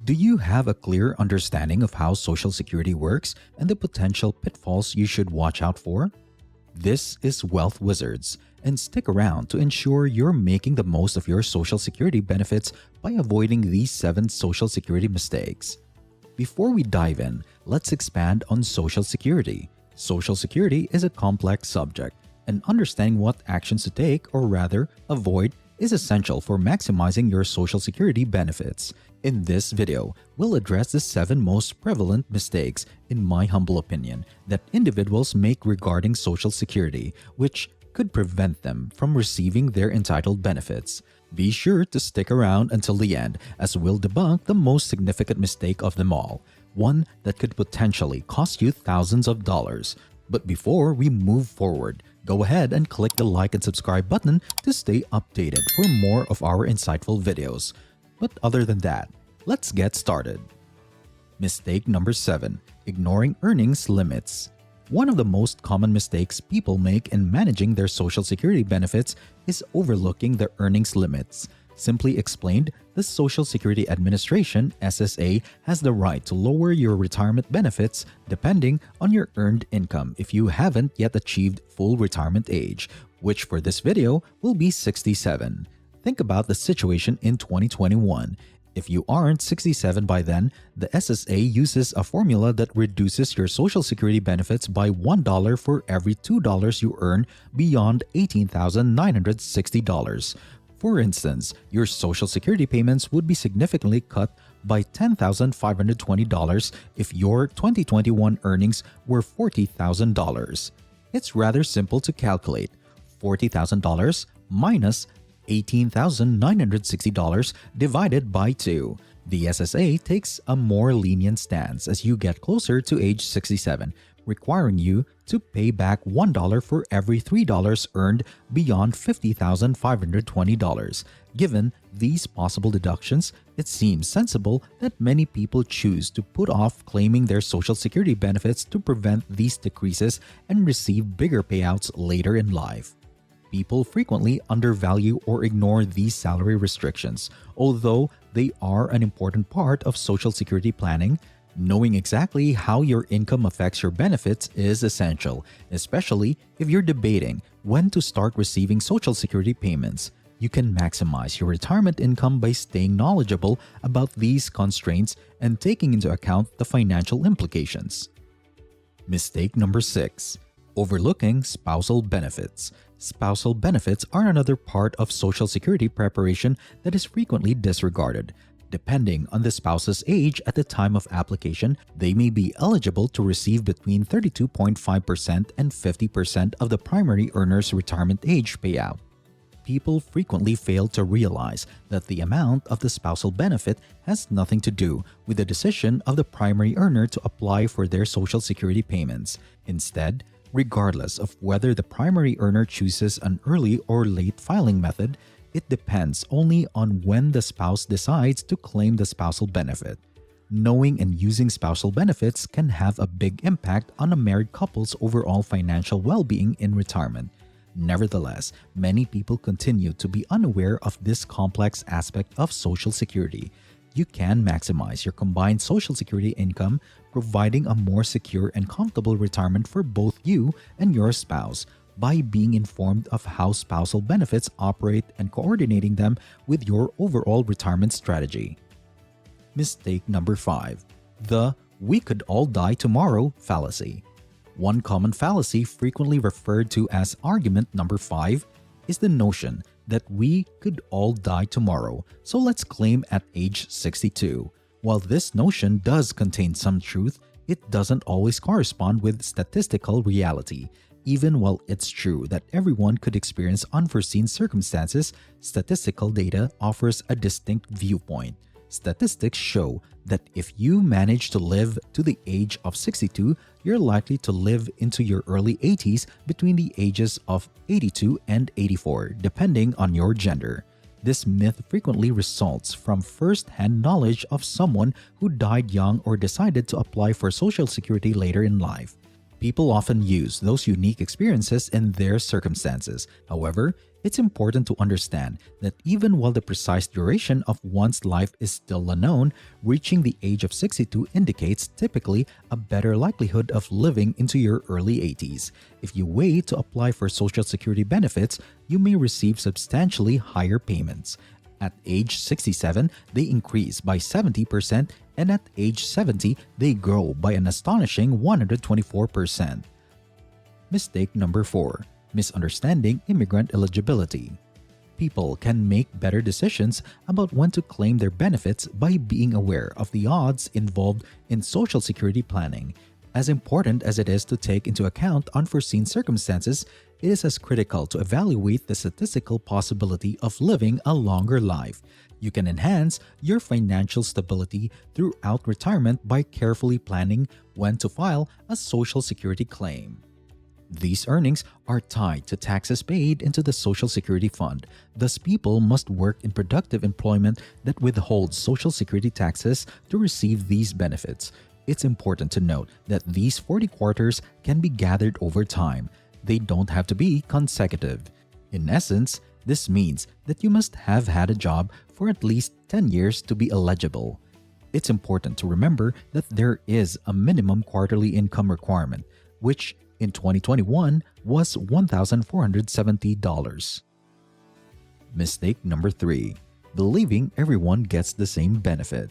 Do you have a clear understanding of how Social Security works and the potential pitfalls you should watch out for? This is Wealth Wizards, and stick around to ensure you're making the most of your Social Security benefits by avoiding these 7 Social Security mistakes. Before we dive in, let's expand on Social Security. Social Security is a complex subject, and understanding what actions to take, or rather, avoid, is essential for maximizing your Social Security benefits. In this video, we'll address the 7 most prevalent mistakes, in my humble opinion, that individuals make regarding Social Security, which could prevent them from receiving their entitled benefits. Be sure to stick around until the end, as we'll debunk the most significant mistake of them all, one that could potentially cost you thousands of dollars. But before we move forward, go ahead and click the like and subscribe button to stay updated for more of our insightful videos. But other than that, let's get started. Mistake number 7. Ignoring earnings limits. One of the most common mistakes people make in managing their Social Security benefits is overlooking the earnings limits. Simply explained, the Social Security Administration (SSA) has the right to lower your retirement benefits depending on your earned income if you haven't yet achieved full retirement age, which for this video will be 67. Think about the situation in 2021. If you aren't 67 by then, the SSA uses a formula that reduces your Social Security benefits by $1 for every $2 you earn beyond $18,960. For instance, your Social Security payments would be significantly cut by $10,520 if your 2021 earnings were $40,000. It's rather simple to calculate. $40,000 minus $18,960 divided by 2. The SSA takes a more lenient stance as you get closer to age 67, requiring you to pay back $1 for every $3 earned beyond $50,520. Given these possible deductions, it seems sensible that many people choose to put off claiming their Social Security benefits to prevent these decreases and receive bigger payouts later in life. People frequently undervalue or ignore these salary restrictions. Although they are an important part of Social Security planning, knowing exactly how your income affects your benefits is essential, especially if you're debating when to start receiving Social Security payments. You can maximize your retirement income by staying knowledgeable about these constraints and taking into account the financial implications. Mistake number 6. Overlooking spousal benefits. Spousal benefits are another part of Social Security preparation that is frequently disregarded. Depending on the spouse's age at the time of application, they may be eligible to receive between 32.5% and 50% of the primary earner's retirement age payout. People frequently fail to realize that the amount of the spousal benefit has nothing to do with the decision of the primary earner to apply for their Social Security payments. Instead, regardless of whether the primary earner chooses an early or late filing method, it depends only on when the spouse decides to claim the spousal benefit. Knowing and using spousal benefits can have a big impact on a married couple's overall financial well-being in retirement. Nevertheless, many people continue to be unaware of this complex aspect of Social Security. You can maximize your combined Social Security income, providing a more secure and comfortable retirement for both you and your spouse by being informed of how spousal benefits operate and coordinating them with your overall retirement strategy. Mistake number 5. The "we could all die tomorrow" fallacy. One common fallacy frequently referred to as argument number 5 is the notion that we could all die tomorrow, so let's claim at age 62. While this notion does contain some truth, it doesn't always correspond with statistical reality. Even while it's true that everyone could experience unforeseen circumstances, statistical data offers a distinct viewpoint. Statistics show that if you manage to live to the age of 62, you're likely to live into your early 80s between the ages of 82 and 84, depending on your gender. This myth frequently results from first-hand knowledge of someone who died young or decided to apply for Social Security later in life. People often use those unique experiences in their circumstances. However, It's important to understand that even while the precise duration of one's life is still unknown, reaching the age of 62 indicates typically a better likelihood of living into your early 80s. If you wait to apply for Social Security benefits, you may receive substantially higher payments. At age 67, they increase by 70%, and at age 70, they grow by an astonishing 124%. Mistake number 4. Misunderstanding immigrant eligibility. People can make better decisions about when to claim their benefits by being aware of the odds involved in Social Security planning. As important as it is to take into account unforeseen circumstances, it is as critical to evaluate the statistical possibility of living a longer life. You can enhance your financial stability throughout retirement by carefully planning when to file a Social Security claim. These earnings are tied to taxes paid into the Social Security Fund. Thus, people must work in productive employment that withholds Social Security taxes to receive these benefits. It's important to note that these 40 quarters can be gathered over time. They don't have to be consecutive. In essence, this means that you must have had a job for at least 10 years to be eligible. It's important to remember that there is a minimum quarterly income requirement, which in 2021 was $1,470. Mistake number 3. Believing everyone gets the same benefit.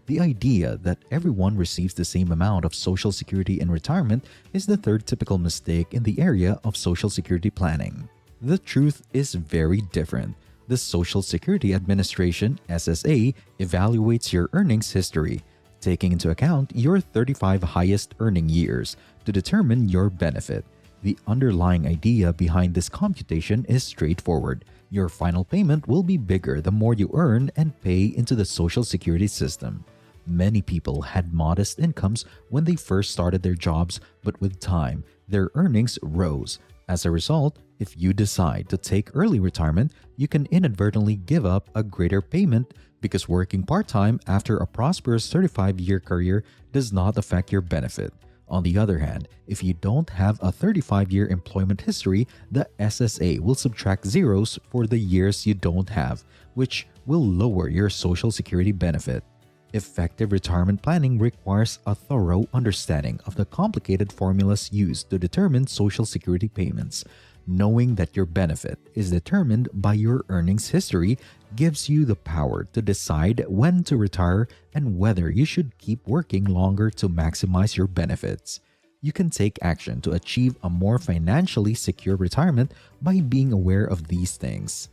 The idea that everyone receives the same amount of Social Security in retirement is the third typical mistake in the area of Social Security planning. The truth is very different. The Social Security Administration (SSA) evaluates your earnings history, taking into account your 35 highest earning years to determine your benefit. The underlying idea behind this computation is straightforward. Your final payment will be bigger the more you earn and pay into the Social Security system. Many people had modest incomes when they first started their jobs, but with time, their earnings rose. As a result, if you decide to take early retirement, you can inadvertently give up a greater payment because working part-time after a prosperous 35-year career does not affect your benefit. On the other hand, if you don't have a 35-year employment history, the SSA will subtract zeros for the years you don't have, which will lower your Social Security benefit. Effective retirement planning requires a thorough understanding of the complicated formulas used to determine Social Security payments. Knowing that your benefit is determined by your earnings history gives you the power to decide when to retire and whether you should keep working longer to maximize your benefits. You can take action to achieve a more financially secure retirement by being aware of these things.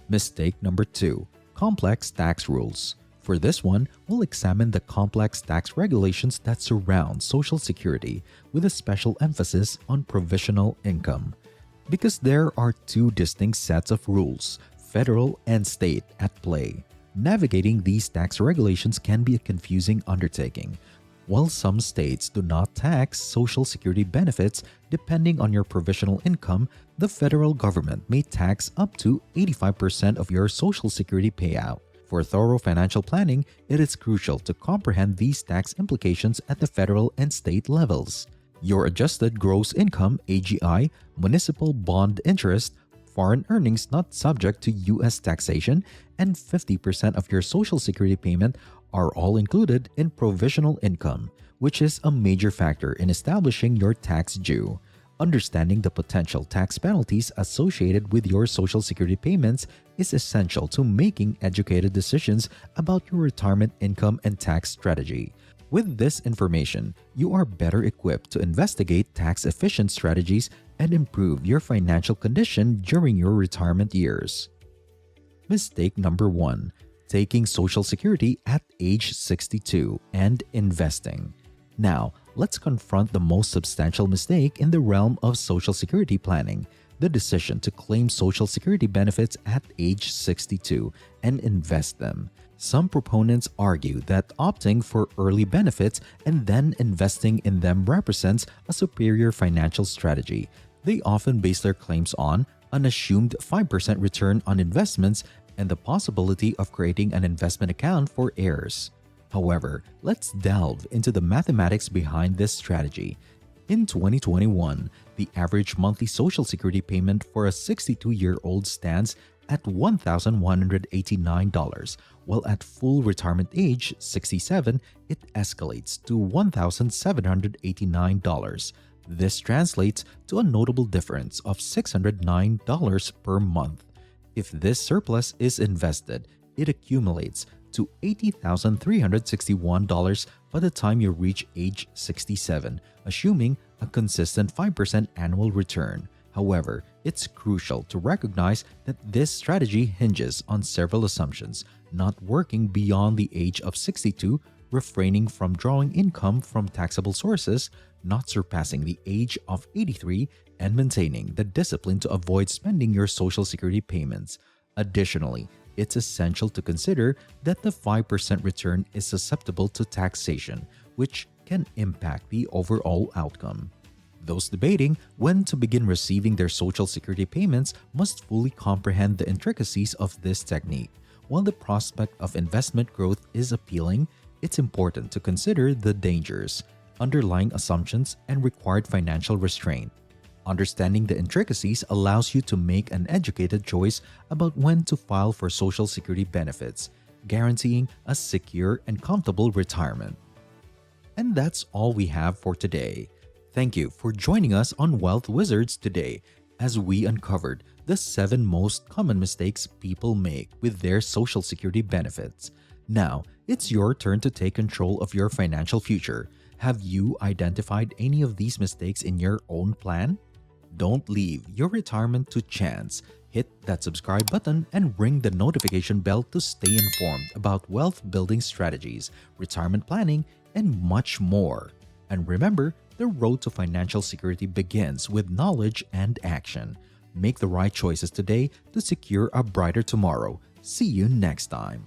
Mistake number 2. Complex tax rules. For this one, we'll examine the complex tax regulations that surround Social Security with a special emphasis on provisional income. Because there are two distinct sets of rules, federal and state, at play. Navigating these tax regulations can be a confusing undertaking. While some states do not tax Social Security benefits depending on your provisional income, the federal government may tax up to 85% of your Social Security payout. For thorough financial planning, it is crucial to comprehend these tax implications at the federal and state levels. Your adjusted gross income (AGI), municipal bond interest, foreign earnings not subject to U.S. taxation, and 50% of your Social Security payment are all included in provisional income, which is a major factor in establishing your tax due. Understanding the potential tax penalties associated with your Social Security payments is essential to making educated decisions about your retirement income and tax strategy. With this information, you are better equipped to investigate tax-efficient strategies and improve your financial condition during your retirement years. Mistake number 1. Taking Social Security at age 62 and investing. Now, let's confront the most substantial mistake in the realm of Social Security planning: the decision to claim Social Security benefits at age 62 and invest them. Some proponents argue that opting for early benefits and then investing in them represents a superior financial strategy. They often base their claims on an assumed 5% return on investments and the possibility of creating an investment account for heirs. However, let's delve into the mathematics behind this strategy. In 2021, the average monthly Social Security payment for a 62-year-old stands at $1,189, while at full retirement age, 67, it escalates to $1,789. This translates to a notable difference of $609 per month. If this surplus is invested, it accumulates to $80,361 by the time you reach age 67, assuming a consistent 5% annual return. However, it's crucial to recognize that this strategy hinges on several assumptions: not working beyond the age of 62, refraining from drawing income from taxable sources, not surpassing the age of 83, and maintaining the discipline to avoid spending your Social Security payments. Additionally, it's essential to consider that the 5% return is susceptible to taxation, which can impact the overall outcome. Those debating when to begin receiving their Social Security payments must fully comprehend the intricacies of this technique. While the prospect of investment growth is appealing, it's important to consider the dangers, underlying assumptions, and required financial restraint. Understanding the intricacies allows you to make an educated choice about when to file for Social Security benefits, guaranteeing a secure and comfortable retirement. And that's all we have for today. Thank you for joining us on Wealth Wizards today as we uncovered the 7 most common mistakes people make with their Social Security benefits. Now, it's your turn to take control of your financial future. Have you identified any of these mistakes in your own plan? Don't leave your retirement to chance. Hit that subscribe button and ring the notification bell to stay informed about wealth building strategies, retirement planning, and much more. And remember, the road to financial security begins with knowledge and action. Make the right choices today to secure a brighter tomorrow. See you next time.